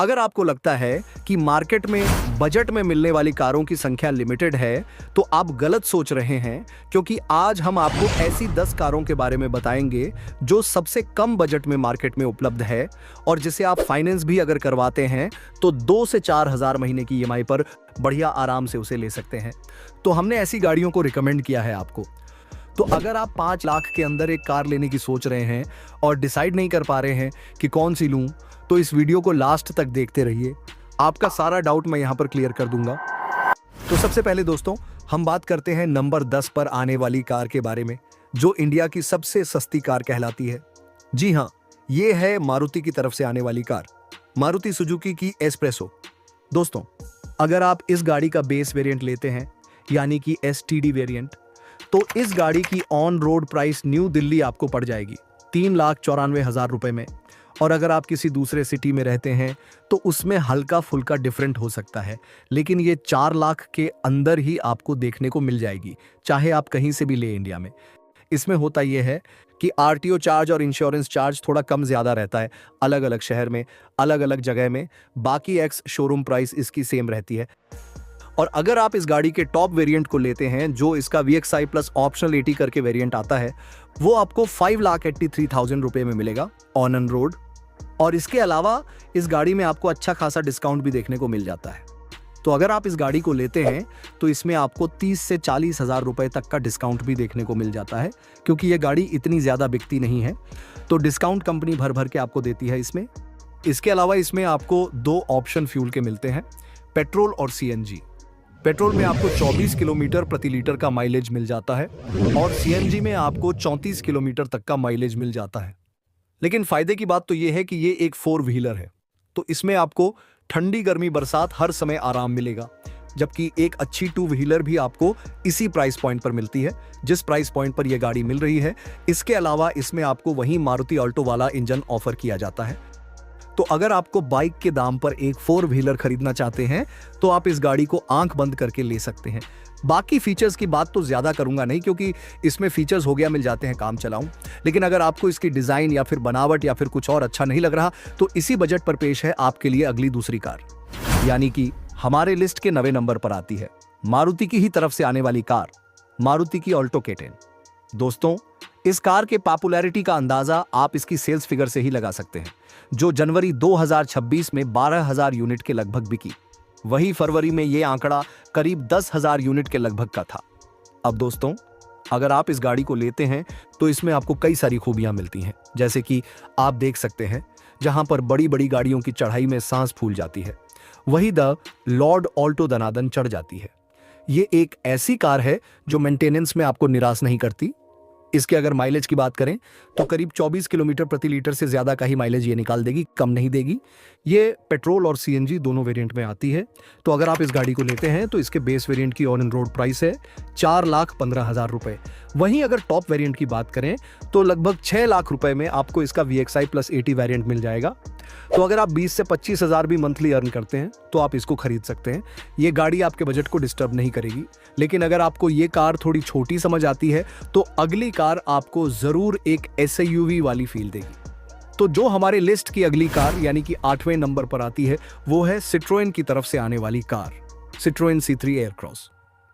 अगर आपको लगता है कि मार्केट में बजट में मिलने वाली कारों की संख्या लिमिटेड है, तो आप गलत सोच रहे हैं, क्योंकि आज हम आपको ऐसी 10 कारों के बारे में बताएंगे जो सबसे कम बजट में मार्केट में उपलब्ध है और जिसे आप फाइनेंस भी अगर करवाते हैं तो 2 से 4 हजार महीने की ईएमआई पर बढ़िया आराम से उसे ले सकते हैं। तो हमने ऐसी गाड़ियों को रिकमेंड किया है आपको। तो अगर आप 5 लाख के अंदर एक कार लेने की सोच रहे हैं और डिसाइड नहीं कर पा रहे हैं कि कौन सी लूं, तो इस वीडियो को लास्ट तक देखते रहिए। आपका सारा डाउट मैं यहां पर क्लियर कर दूंगा। तो सबसे पहले दोस्तों, हम बात करते हैं नंबर 10 पर आने वाली कार के बारे में, जो इंडिया की सबसे सस्ती कार कहलाती है। जी हां, ये है मारुति की तरफ से आने वाली कार, मारुति सुजुकी की एस्प्रेसो। दोस्तों, अगर आप इस गाड़ी का बेस वेरिएंट लेते हैं, यानी कि एसटीडी वेरिएंट, तो इस गाड़ी की on road price new Delhi आपको पड़ जाएगी 3,94,000 रुपए में। और अगर आप किसी दूसरे सिटी में रहते हैं तो उसमें हल्का फुल्का डिफरेंट हो सकता है, लेकिन ये 4 लाख के अंदर ही आपको देखने को मिल जाएगी, चाहे आप कहीं से भी ले इंडिया में। इसमें होता यह है कि आरटीओ चार्ज और इंश्योरेंस चार्ज थोड़ा कम ज़्यादा रहता है अलग अलग शहर में, अलग अलग जगह में। बाकी एक्स शोरूम प्राइस इसकी सेम रहती है। और अगर आप इस गाड़ी के टॉप वेरिएंट को लेते हैं, जो इसका VXI प्लस ऑप्शनल 80 करके वेरिएंट आता है, वो आपको 5,83,000 रुपए में मिलेगा ऑन रोड। और इसके अलावा इस गाड़ी में आपको अच्छा खासा डिस्काउंट भी देखने को मिल जाता है। तो अगर आप इस गाड़ी को लेते हैं तो इसमें आपको 30 से 40 हजार रुपए तक का डिस्काउंट भी देखने को मिल जाता है, क्योंकि ये गाड़ी इतनी ज्यादा बिकती नहीं है, तो डिस्काउंट कंपनी भर भर के आपको देती है इसमें। इसके अलावा इसमें आपको 2 ऑप्शन फ्यूल के मिलते हैं, पेट्रोल और CNG। पेट्रोल में आपको 24 किलोमीटर प्रति लीटर का माइलेज मिल जाता है और CNG में आपको 34 किलोमीटर तक का माइलेज मिल जाता है। लेकिन फायदे की बात तो यह है कि ये एक 4 व्हीलर है, तो इसमें आपको ठंडी गर्मी बरसात हर समय आराम मिलेगा। जबकि एक अच्छी 2 व्हीलर भी आपको इसी प्राइस पॉइंट पर मिलती है जिस प्राइस पॉइंट पर यह गाड़ी मिल रही है। इसके अलावा इसमें आपको वही मारुति ऑल्टो वाला इंजन ऑफर किया जाता है। तो अगर आपको बाइक के दाम पर एक 4 व्हीलर खरीदना चाहते हैं तो आप इस गाड़ी को आंख बंद करके ले सकते हैं। बाकी फीचर्स की बात तो ज्यादा करूंगा नहीं, क्योंकि इसमें फीचर्स हो गया मिल जाते हैं काम चलाऊं। लेकिन अगर आपको इसकी डिजाइन या फिर बनावट या फिर कुछ और अच्छा नहीं लग रहा, तो इसी बजट पर पेश है आपके लिए अगली दूसरी कार, यानी कि हमारे लिस्ट के 9वें नंबर पर आती है मारुति की ही तरफ से आने वाली कार, मारुति की ऑल्टो K10। दोस्तों, इस कार के पॉपुलैरिटी का अंदाजा आप इसकी सेल्स फिगर से ही लगा सकते हैं, जो जनवरी 2026 में 12,000 यूनिट के लगभग बिकी। वही फरवरी में यह आंकड़ा करीब 10,000 यूनिट के लगभग का था। अब दोस्तों, अगर आप इस गाड़ी को लेते हैं तो इसमें आपको कई सारी खूबियां मिलती हैं, जैसे कि आप देख सकते हैं जहां पर बड़ी बड़ी गाड़ियों की चढ़ाई में सांस फूल जाती है, वही द लॉर्ड ऑल्टो दनादन चढ़ जाती है। ये एक ऐसी कार है जो मेंटेनेंस में आपको निराश नहीं करती। इसके अगर माइलेज की बात करें तो करीब 24 किलोमीटर प्रति लीटर से ज्यादा का ही माइलेज ये निकाल देगी, कम नहीं देगी। ये पेट्रोल और CNG दोनों वेरिएंट में आती है। तो अगर आप इस गाड़ी को लेते हैं तो इसके बेस वेरिएंट की ऑन रोड प्राइस है 4,15,000 रुपए। वहीं अगर टॉप वेरिएंट की बात करें तो लगभग 6 लाख रुपए में आपको इसका VXI प्लस 80 वेरिएंट मिल जाएगा। तो अगर आप 20 से 25 हजार भी मंथली अर्न करते हैं तो आप इसको खरीद सकते हैं। ये गाड़ी आपके बजट को डिस्टर्ब नहीं करेगी। लेकिन अगर आपको ये कार थोड़ी छोटी समझ आती है तो अगली कार आपको जरूर एक SUV वाली फील देगी। तो जो हमारे लिस्ट की अगली कार यानी कि 8वें नंबर पर आती है, वो है सिट्रोएन की तरफ से आने वाली कार, सिट्रोएन C3 एयरक्रॉस।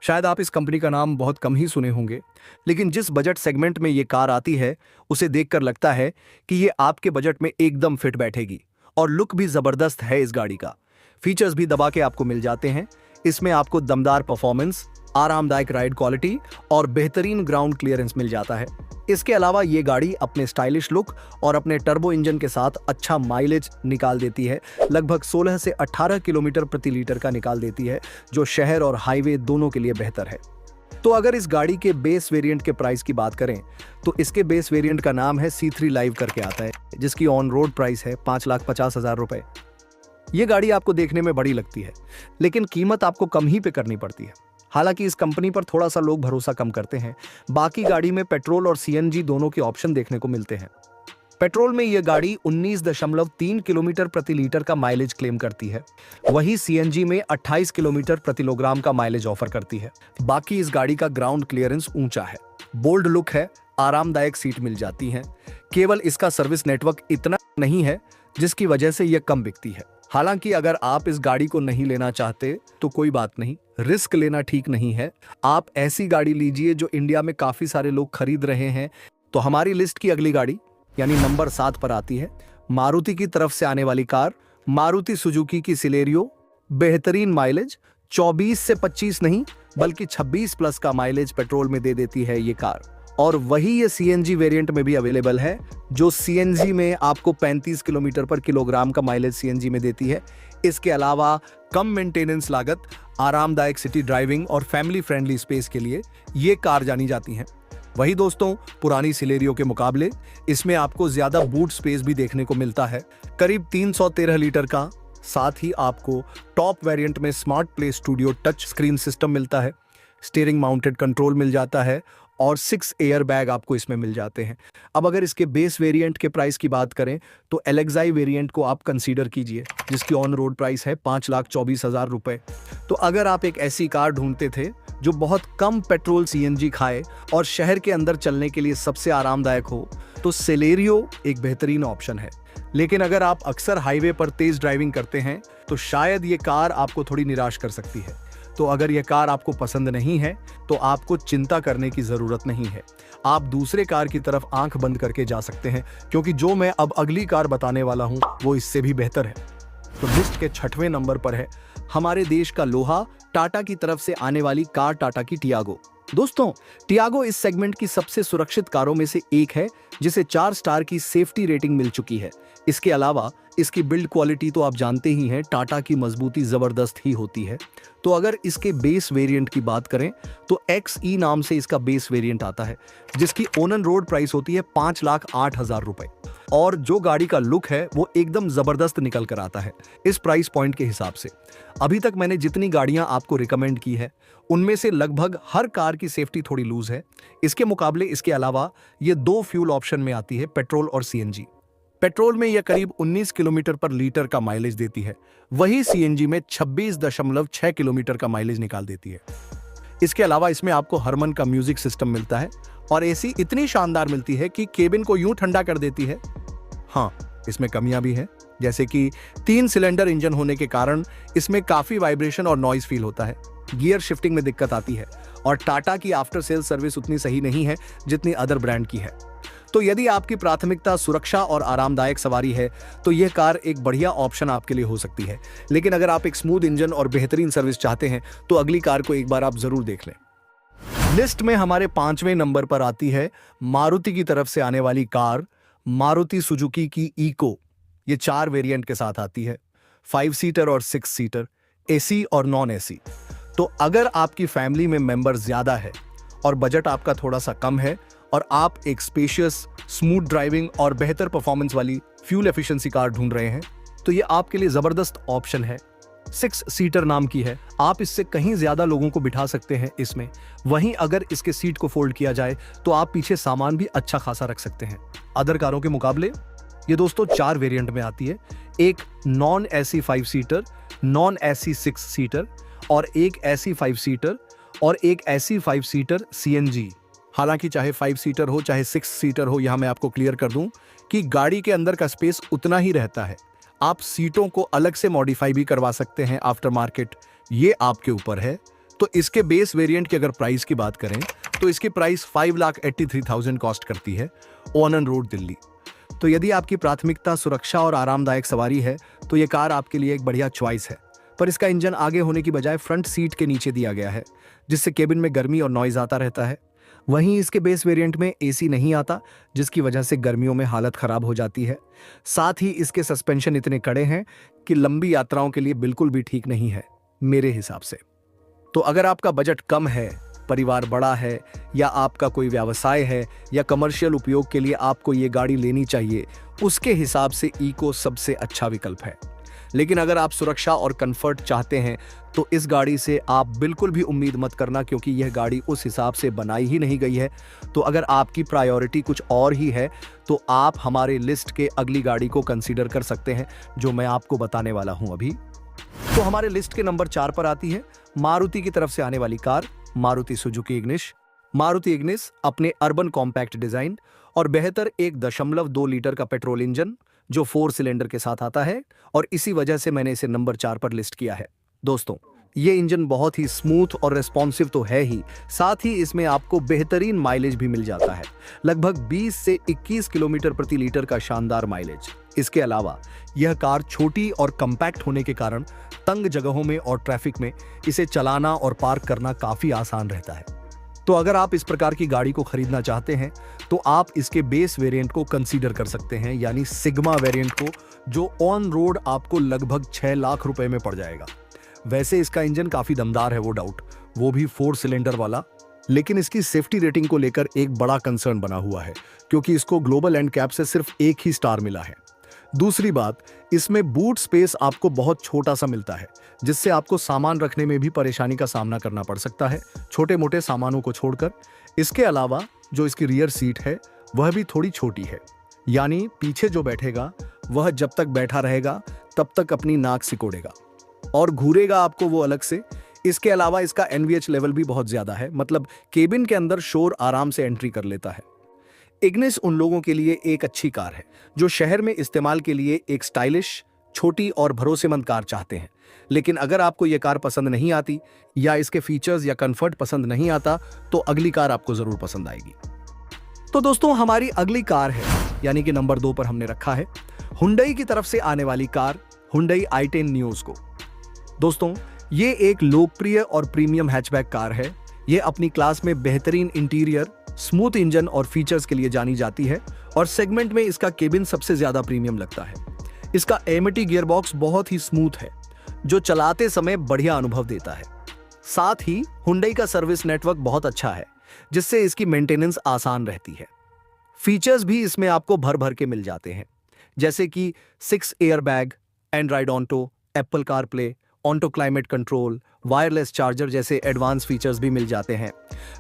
शायद आप इस कंपनी का नाम बहुत कम ही सुने होंगे, लेकिन जिस बजट सेगमेंट में ये कार आती है उसे देखकर लगता है कि ये आपके बजट में एकदम फिट बैठेगी। और लुक भी जबरदस्त है इस गाड़ी का। फीचर्स भी दबा के आपको मिल जाते हैं। इसमें आपको दमदार परफॉर्मेंस, आरामदायक राइड क्वालिटी और बेहतरीन ग्राउंड क्लियरेंस मिल जाता है। इसके अलावा ये गाड़ी अपने स्टाइलिश लुक और अपने टर्बो इंजन के साथ अच्छा माइलेज निकाल देती है। लगभग 16 से 18 किलोमीटर प्रति लीटर का निकाल देती है, जो शहर और हाईवे दोनों के लिए बेहतर है। तो अगर इस गाड़ी के बेस वेरिएंट के प्राइस की बात करें तो इसके बेस वेरिएंट का नाम है C3 लाइव करके आता है, जिसकी ऑन रोड प्राइस है 5,50,000 रुपए। ये गाड़ी आपको देखने में बड़ी लगती है, लेकिन कीमत आपको कम ही पे करनी पड़ती है। हालांकि इस कंपनी पर थोड़ा सा लोग भरोसा कम करते हैं। बाकी गाड़ी में पेट्रोल और CNG दोनों के ऑप्शन देखने को मिलते हैं। पेट्रोल में यह गाड़ी 19.3 किलोमीटर प्रति लीटर का माइलेज क्लेम करती है, वहीं CNG में 28 किलोमीटर प्रति किलोग्राम का माइलेज ऑफर करती है। बाकी इस गाड़ी का ग्राउंड क्लियरेंस ऊंचा है, बोल्ड लुक है, आरामदायक सीट मिल जाती हैं। केवल इसका सर्विस नेटवर्क इतना नहीं है जिसकी वजह से यह कम बिकती है। हालांकि अगर आप इस गाड़ी को नहीं लेना चाहते तो कोई बात नहीं, रिस्क लेना ठीक नहीं है। आप ऐसी गाड़ी लीजिए जो इंडिया में काफी सारे लोग खरीद रहे हैं। तो हमारी लिस्ट की अगली गाड़ी यानी नंबर 7 पर आती है मारुति की तरफ से आने वाली कार, मारुति सुजुकी की सिलेरियो। बेहतरीन माइलेज, 24 से 25 नहीं बल्कि 26 प्लस का माइलेज पेट्रोल में दे देती है ये कार। और वही ये सीएनजी वेरिएंट में भी अवेलेबल है, जो सीएनजी में आपको 35 किलोमीटर पर किलोग्राम का माइलेज सीएनजी में देती है। इसके अलावा कम मेंटेनेंस लागत, आरामदायक सिटी ड्राइविंग और फैमिली फ्रेंडली स्पेस के लिए ये कार जानी जाती हैं। वही दोस्तों, पुरानी सिलेरियो के मुकाबले इसमें आपको ज्यादा बूट स्पेस भी देखने को मिलता है, करीब 313 लीटर का। साथ ही आपको टॉप वेरिएंट में smart play studio touch screen system मिलता है, स्टीयरिंग माउंटेड कंट्रोल मिल जाता है और 6 एयर बैग आपको इसमें मिल जाते हैं। अब अगर इसके बेस वेरिएंट के प्राइस की बात करें तो एलेक्साई वेरिएंट को आप कंसीडर कीजिए, जिसकी ऑन रोड प्राइस है 5,24,000 रुपए। तो अगर आप एक ऐसी कार ढूंढते थे जो बहुत कम पेट्रोल सीएनजी खाए और शहर के अंदर चलने के लिए सबसे आरामदायक हो, तो सिलेरियो एक बेहतरीन ऑप्शन है। लेकिन अगर आप अक्सर हाईवे पर तेज ड्राइविंग करते हैं तो शायद ये कार आपको थोड़ी निराश कर सकती है। तो अगर यह कार आपको पसंद नहीं है तो आपको चिंता करने की जरूरत नहीं है, आप दूसरे कार की तरफ आंख बंद करके जा सकते हैं, क्योंकि जो मैं अब अगली कार बताने वाला हूं वो इससे भी बेहतर है। तो लिस्ट के 6वें नंबर पर है हमारे देश का लोहा, टाटा की तरफ से आने वाली कार टाटा की टियागो। दोस्तों, टियागो इस सेगमेंट की सबसे सुरक्षित कारों में से एक है, जिसे 4 स्टार की सेफ्टी रेटिंग मिल चुकी है। इसके अलावा इसकी बिल्ड क्वालिटी तो आप जानते ही हैं, टाटा की मजबूती जबरदस्त ही होती है। तो अगर इसके बेस वेरिएंट की बात करें तो XE नाम से इसका बेस वेरिएंट आता है, जिसकी ऑन रोड प्राइस होती है 5,08,000 रुपए। और जो गाड़ी का लुक है वो एकदम जबरदस्त निकल कर आता है इस प्राइस पॉइंट के हिसाब से। अभी तक मैंने जितनी गाड़ियां आपको रिकमेंड की है उनमें से लगभग हर कार की सेफ्टी थोड़ी लूज है। इसके मुकाबले इसके अलावा ये 2 फ्यूल ऑप्शन में आती है, पेट्रोल और सीएनजी। पेट्रोल में यह करीब 19 किलोमीटर पर लीटर का माइलेज देती है, वही सीएनजी में 26.6 किलोमीटर का माइलेज निकाल देती है। इसके अलावा इसमें आपको हरमन का म्यूजिक सिस्टम मिलता है और एसी इतनी शानदार मिलती है कि केबिन को यूं ठंडा कर देती है। हाँ, इसमें कमियां भी हैं, जैसे कि 3 सिलेंडर इंजन होने के कारण इसमें काफी वाइब्रेशन और नॉइज फील होता है, गियर शिफ्टिंग में दिक्कत आती है और टाटा की आफ्टर सेल सर्विस उतनी सही नहीं है जितनी अदर ब्रांड की है। तो यदि आपकी प्राथमिकता सुरक्षा और आरामदायक सवारी है तो यह कार एक बढ़िया ऑप्शन आपके लिए हो सकती है। लेकिन अगर आप एक स्मूथ इंजन और बेहतरीन सर्विस चाहते हैं तो अगली कार को एक बार आप जरूर देख लें। लिस्ट में हमारे 5वें नंबर पर आती है मारुति की तरफ से आने वाली कार, मारुति सुजुकी की इको। ये 4 वेरिएंट के साथ आती है, 5 सीटर और 6 सीटर, एसी और नॉन एसी। तो अगर आपकी फैमिली में मेंबर ज्यादा है और बजट आपका थोड़ा सा कम है और आप एक स्पेशियस, स्मूथ ड्राइविंग और बेहतर परफॉर्मेंस वाली फ्यूल एफिशिएंसी कार ढूंढ रहे हैं तो ये आपके लिए जबरदस्त ऑप्शन है। 6 सीटर नाम की है, आप इससे कहीं ज्यादा लोगों को बिठा सकते हैं इसमें। वहीं अगर इसके सीट को फोल्ड किया जाए तो आप पीछे सामान भी अच्छा खासा रख सकते हैं। अदर कारों के मुकाबले ये दोस्तों 4 वेरिएंट में आती है, एक non AC 5 seater, non AC 6 seater और एक एसी 5 सीटर और एक एसी 5 सीटर सीएनजी। हालांकि चाहे 5 सीटर हो चाहे 6 सीटर हो, यहां मैं आपको क्लियर कर दूं कि गाड़ी के अंदर का स्पेस उतना ही रहता है। आप सीटों को अलग से मॉडिफाई भी करवा सकते हैं आफ्टर मार्केट, ये आपके ऊपर है। तो इसके बेस वेरिएंट की अगर प्राइस की बात करें तो इसकी प्राइस 5,83,000 कॉस्ट करती है ऑन रोड दिल्ली। तो यदि आपकी प्राथमिकता सुरक्षा और आरामदायक सवारी है तो यह कार आपके लिए एक बढ़िया चॉइस है। पर इसका इंजन आगे होने की बजाय फ्रंट सीट के नीचे दिया गया है, जिससे केबिन में गर्मी और नॉइज आता रहता है। वहीं इसके बेस वेरिएंट में एसी नहीं आता, जिसकी वजह से गर्मियों में हालत खराब हो जाती है। साथ ही इसके सस्पेंशन इतने कड़े हैं कि लंबी यात्राओं के लिए बिल्कुल भी ठीक नहीं है मेरे हिसाब से। तो अगर आपका बजट कम है, परिवार बड़ा है या आपका कोई व्यवसाय है या कमर्शियल उपयोग के लिए आपको ये गाड़ी लेनी चाहिए, उसके हिसाब से इको सबसे अच्छा विकल्प है। लेकिन अगर आप सुरक्षा और कंफर्ट चाहते हैं तो इस गाड़ी से आप बिल्कुल भी उम्मीद मत करना, क्योंकि यह गाड़ी उस हिसाब से बनाई ही नहीं गई है। तो अगर आपकी प्रायोरिटी कुछ और ही है तो आप हमारे लिस्ट के अगली गाड़ी को कंसीडर कर सकते हैं, जो मैं आपको बताने वाला हूं अभी। तो हमारे लिस्ट के नंबर 4 पर आती है मारुति की तरफ से आने वाली car, Maruti Suzuki Ignis. Maruti Ignis अपने अर्बन कॉम्पैक्ट डिजाइन और बेहतर 1.2 लीटर का पेट्रोल इंजन, जो 4 सिलेंडर के साथ आता है और इसी वजह से मैंने इसे नंबर 4 पर लिस्ट किया है। दोस्तों, ये इंजन बहुत ही स्मूथ और रेस्पॉन्सिव तो है ही, साथ ही इसमें आपको बेहतरीन माइलेज भी मिल जाता है, लगभग 20 से 21 किलोमीटर प्रति लीटर का शानदार माइलेज। इसके अलावा यह कार छोटी और कम्पैक्ट होने के कारण तंग जगहों में और ट्रैफिक में इसे चलाना और पार्क करना काफी आसान रहता है। तो अगर आप इस प्रकार की गाड़ी को खरीदना चाहते हैं तो आप इसके बेस वेरिएंट को कंसीडर कर सकते हैं, यानी सिग्मा वेरिएंट को, जो ऑन रोड आपको लगभग 6 लाख रुपए में पड़ जाएगा। वैसे इसका इंजन काफी दमदार है, वो डाउट, वो भी 4 सिलेंडर वाला, लेकिन इसकी सेफ्टी रेटिंग को लेकर एक बड़ा कंसर्न बना हुआ है, क्योंकि इसको ग्लोबल एंड कैप से सिर्फ 1 ही स्टार मिला है। दूसरी बात, इसमें बूट स्पेस आपको बहुत छोटा सा मिलता है, जिससे आपको सामान रखने में भी परेशानी का सामना करना पड़ सकता है, छोटे मोटे सामानों को छोड़कर। इसके अलावा जो इसकी रियर सीट है वह भी थोड़ी छोटी है, यानी पीछे जो बैठेगा वह जब तक बैठा रहेगा तब तक अपनी नाक सिकोड़ेगा और घूरेगा आपको वो अलग से। इसके अलावा इसका NVH लेवल भी बहुत ज्यादा है, मतलब केबिन के अंदर शोर आराम से एंट्री कर लेता है। इग्निस उन लोगों के लिए एक अच्छी कार है जो शहर में इस्तेमाल के लिए एक स्टाइलिश, छोटी और भरोसेमंद कार चाहते हैं। लेकिन अगर आपको यह कार पसंद नहीं आती या इसके फीचर्स या कंफर्ट पसंद नहीं आता तो अगली कार आपको जरूर पसंद आएगी। तो दोस्तों, हमारी अगली कार है, यानी कि नंबर 2 पर हमने रखा है हुंडई की तरफ से आने वाली कार हुंडई i10 न्यूज़। दोस्तों, ये एक लोकप्रिय और प्रीमियम हैचबैक कार है। ये अपनी क्लास में बेहतरीन इंटीरियर, स्मूथ इंजन और फीचर्स के लिए जानी जाती है और सेगमेंट में इसका केबिन सबसे ज्यादा प्रीमियम लगता है। इसका एमटी गियरबॉक्स बहुत ही स्मूथ है, जो चलाते समय बढ़िया अनुभव देता है। साथ ही हुंडई का सर्विस नेटवर्क बहुत अच्छा है, जिससे इसकी मेंटेनेंस आसान रहती है। फीचर्स भी इसमें आपको भर भर के मिल जाते हैं, जैसे कि 6 airbag, Android auto, Apple CarPlay, auto climate control, wireless charger जैसे एडवांस फीचर्स भी मिल जाते हैं।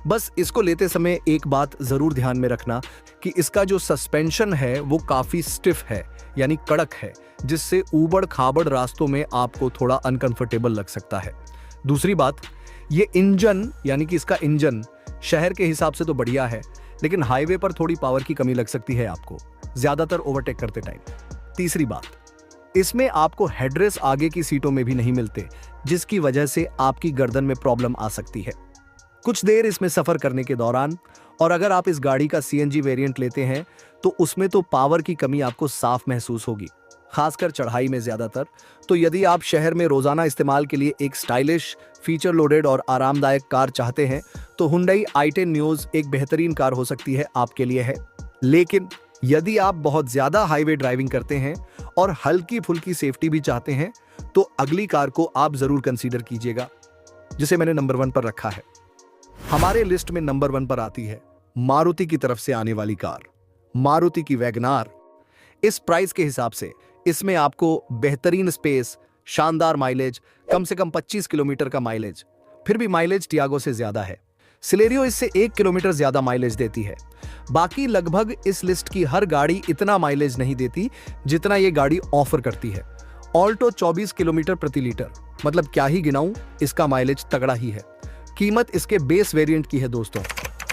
बस इसको लेते समय एक बात जरूर ध्यान में रखना कि इसका जो सस्पेंशन है वो काफी स्टिफ है, यानी कड़क है, जिससे ऊबड़ खाबड़ रास्तों में आपको थोड़ा अनकंफर्टेबल लग सकता है। दूसरी बात, ये इंजन, यानी कि इसका इंजन शहर के हिसाब से तो बढ़िया है, लेकिन हाईवे पर थोड़ी पावर की कमी लग सकती है आपको, ज्यादातर ओवरटेक करते टाइम। तीसरी बात, इसमें आपको हेडरेस्ट आगे की सीटों में भी नहीं मिलते, जिसकी वजह से आपकी गर्दन में प्रॉब्लम आ सकती है कुछ देर इसमें सफर करने के दौरान। और अगर आप इस गाड़ी का CNG वेरिएंट लेते हैं तो उसमें तो पावर की कमी आपको साफ महसूस होगी, खासकर चढ़ाई में ज्यादातर। तो यदि आप शहर में रोजाना इस्तेमाल के लिए एक स्टाइलिश, फीचर लोडेड और आरामदायक कार चाहते हैं तो हुंडई i10 न्यूज़ एक बेहतरीन कार हो सकती है आपके लिए है। लेकिन यदि आप बहुत ज्यादा हाईवे ड्राइविंग करते हैं और हल्की फुल्की सेफ्टी भी चाहते हैं तो अगली कार को आप जरूर कंसीडर कीजिएगा, जिसे मैंने नंबर 1 पर रखा है। हमारे लिस्ट में नंबर 1 पर आती है मारुति की तरफ से आने वाली कार, मारुति की वैगनार। इस प्राइस के हिसाब से इसमें आपको बेहतरीन स्पेस, शानदार माइलेज, कम से कम 25 किलोमीटर का माइलेज, फिर भी माइलेज टियागो से ज्यादा है। सिलेरियो इससे 1 किलोमीटर ज्यादा माइलेज देती है। बाकी लगभग इस लिस्ट की हर गाड़ी इतना माइलेज नहीं देती जितना ये गाड़ी ऑफर करती है। ऑल्टो 24 किलोमीटर प्रति लीटर, मतलब क्या ही गिनाऊं, इसका माइलेज तगड़ा ही है। कीमत इसके बेस वेरिएंट की है दोस्तों,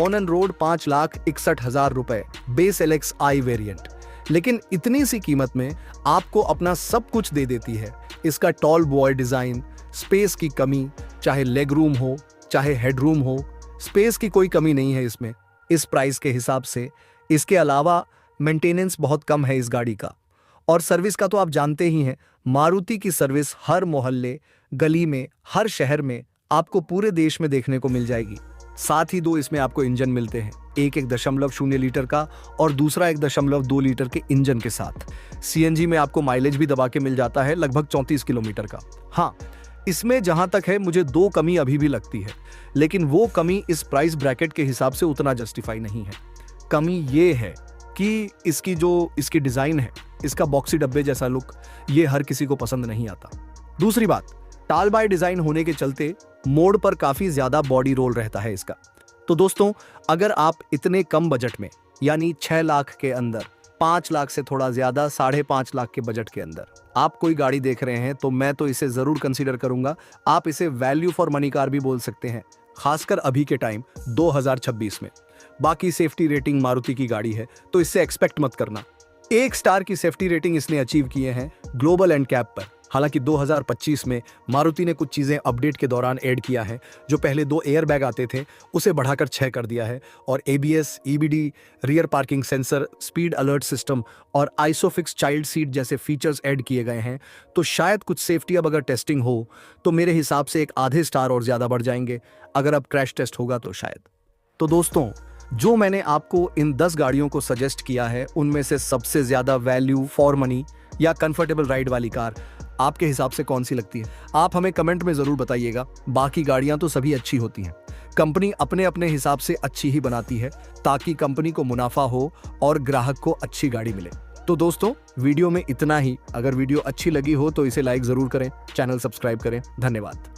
ऑन एंड रोड 5,61,000 रुपए, बेस LXi वेरिएंट। लेकिन इतनी सी कीमत में आपको अपना सब कुछ दे देती है। इसका टॉल बॉय डिजाइन, स्पेस की कमी, चाहे लेग रूम हो चाहे हेड रूम हो, स्पेस की कोई कमी नहीं है इसमें इस प्राइस के हिसाब से। इसके अलावा मेंटेनेंस बहुत कम है इस गाड़ी का, और सर्विस का तो आप जानते ही हैं, मारुति की सर्विस हर मोहल्ले, गली में, हर शहर में आपको पूरे देश में देखने को मिल जाएगी। साथ ही 2 इसमें आपको इंजन मिलते हैं, एक 1.0 लीटर का और दूसरा 1.2 लीटर के इंजन के साथ। CNG में आपको माइलेज भी दबा के मिल जाता है, लगभग 34 किलोमीटर का। हाँ, इसमें जहां तक है मुझे 2 कमी अभी भी लगती है, लेकिन वो कमी इस प्राइस ब्रैकेट के हिसाब से उतना जस्टिफाई नहीं है। कमी ये है कि इसकी डिजाइन है, इसका बॉक्सी डब्बे जैसा लुक, ये हर किसी को पसंद नहीं आता। दूसरी बात, टाल बाय डिजाइन होने के चलते मोड़ पर काफी ज्यादा बॉडी रोल रहता है इसका। तो दोस्तों, अगर आप इतने कम बजट में, यानी 6 लाख के अंदर, 5 लाख से थोड़ा ज्यादा 5.5 लाख के बजट के अंदर आप कोई गाड़ी देख रहे हैं तो मैं तो इसे जरूर कंसीडर करूंगा। आप इसे वैल्यू फॉर मनी कार भी बोल सकते हैं, खासकर अभी के टाइम 2026 में। बाकी सेफ्टी रेटिंग मारुति की गाड़ी है तो इससे एक्सपेक्ट मत करना। 1 स्टार की सेफ्टी रेटिंग इसने अचीव किए हैं ग्लोबल एंड कैप पर। हालांकि 2025 में मारुति ने कुछ चीजें अपडेट के दौरान ऐड किया है। जो पहले 2 एयर बैग आते थे उसे बढ़ाकर 6 कर दिया है और ABS, EBD, rear parking sensor, speed alert system और आइसोफिक्स चाइल्ड सीट जैसे फीचर्स ऐड किए गए हैं। तो शायद कुछ सेफ्टी अब अगर टेस्टिंग हो तो मेरे हिसाब से एक आधे स्टार और ज्यादा बढ़ जाएंगे। अगर अब क्रैश टेस्ट होगा तो शायद। तो दोस्तों, जो मैंने आपको इन 10 गाड़ियों को सजेस्ट किया है उनमें से सबसे ज्यादा वैल्यू फॉर मनी या कंफर्टेबल राइड वाली कार आपके हिसाब से कौन सी लगती है? आप हमें कमेंट में जरूर बताइएगा। बाकी गाड़ियां तो सभी अच्छी होती हैं, कंपनी अपने अपने हिसाब से अच्छी ही बनाती है ताकि कंपनी को मुनाफा हो और ग्राहक को अच्छी गाड़ी मिले। तो दोस्तों, वीडियो में इतना ही। अगर वीडियो अच्छी लगी हो तो इसे लाइक जरूर करें, चैनल सब्सक्राइब करें। धन्यवाद।